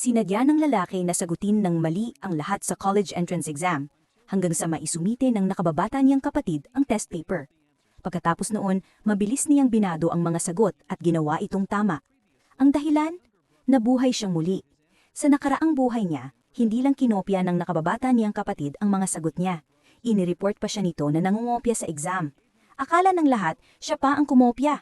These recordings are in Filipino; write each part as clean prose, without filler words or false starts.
Sinadya ng lalaki na sagutin ng mali ang lahat sa college entrance exam, hanggang sa maisumite ng nakababata niyang kapatid ang test paper. Pagkatapos noon, mabilis niyang binado ang mga sagot at ginawa itong tama. Ang dahilan? Nabuhay siyang muli. Sa nakaraang buhay niya, hindi lang kinopya ng nakababata niyang kapatid ang mga sagot niya. Inireport pa siya nito na nangungopya sa exam. Akala ng lahat, siya pa ang kumopya.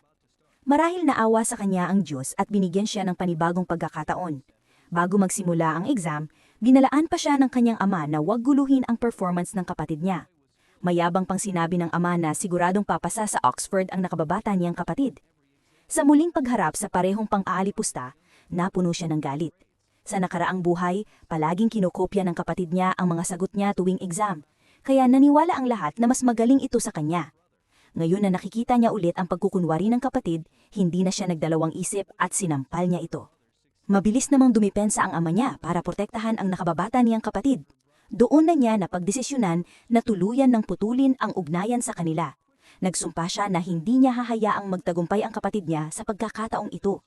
Marahil naawa sa kanya ang Diyos at binigyan siya ng panibagong pagkakataon. Bago magsimula ang exam, binalaan pa siya ng kanyang ama na huwag guluhin ang performance ng kapatid niya. Mayabang pang sinabi ng ama na siguradong papasa sa Oxford ang nakababata niyang kapatid. Sa muling pagharap sa parehong pang-aalipusta, napuno siya ng galit. Sa nakaraang buhay, palaging kinokopya ng kapatid niya ang mga sagot niya tuwing exam, kaya naniwala ang lahat na mas magaling ito sa kanya. Ngayon na nakikita niya ulit ang pagkukunwari ng kapatid, hindi na siya nagdalawang isip at sinampal niya ito. Mabilis namang dumipensa ang ama niya para protektahan ang nakababata niyang kapatid. Doon na niya napagdesisyonan na tuluyan ng putulin ang ugnayan sa kanila. Nagsumpa siya na hindi niya hahayaang magtagumpay ang kapatid niya sa pagkakataong ito.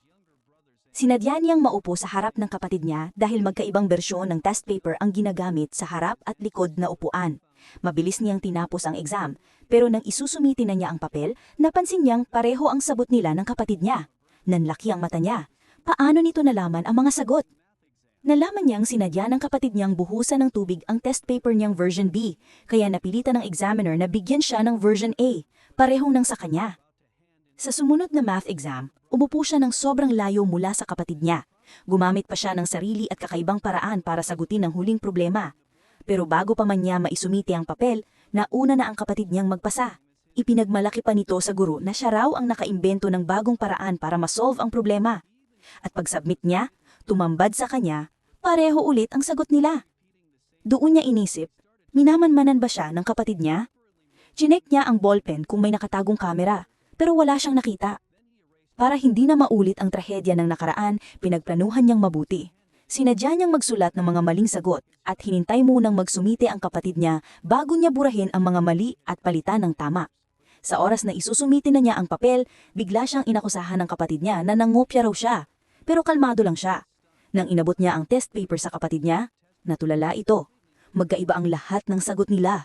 Sinadya niyang maupo sa harap ng kapatid niya dahil magkaibang bersyon ng test paper ang ginagamit sa harap at likod na upuan. Mabilis niyang tinapos ang exam, pero nang isusumiti na niya ang papel, napansin niyang pareho ang sagot nila ng kapatid niya. Nanlaki ang mata niya. Paano nito nalaman ang mga sagot? Nalaman niyang sinadya ng kapatid niyang buhusan ng tubig ang test paper niyang version B, kaya napilitan ng examiner na bigyan siya ng version A, parehong nang sa kanya. Sa sumunod na math exam, umupo siya ng sobrang layo mula sa kapatid niya. Gumamit pa siya ng sarili at kakaibang paraan para sagutin ang huling problema. Pero bago pa man niya maisumite ang papel, nauna na ang kapatid niyang magpasa. Ipinagmalaki pa nito sa guro na siya raw ang nakaimbento ng bagong paraan para masolve ang problema. At pag-submit niya, tumambad sa kanya, pareho ulit ang sagot nila. Doon niya inisip, minamanmanan ba siya ng kapatid niya? Chinek niya ang ballpen kung may nakatagong kamera, pero wala siyang nakita. Para hindi na maulit ang trahedya ng nakaraan, pinagplanuhan niyang mabuti. Sinadya niyang magsulat ng mga maling sagot at hinintay munang magsumite ang kapatid niya bago niya burahin ang mga mali at palitan ng tama. Sa oras na isusumite na niya ang papel, bigla siyang inakusahan ng kapatid niya na nangopya raw siya. Pero kalmado lang siya. Nang inabot niya ang test paper sa kapatid niya, natulala ito. Magkaiba ang lahat ng sagot nila.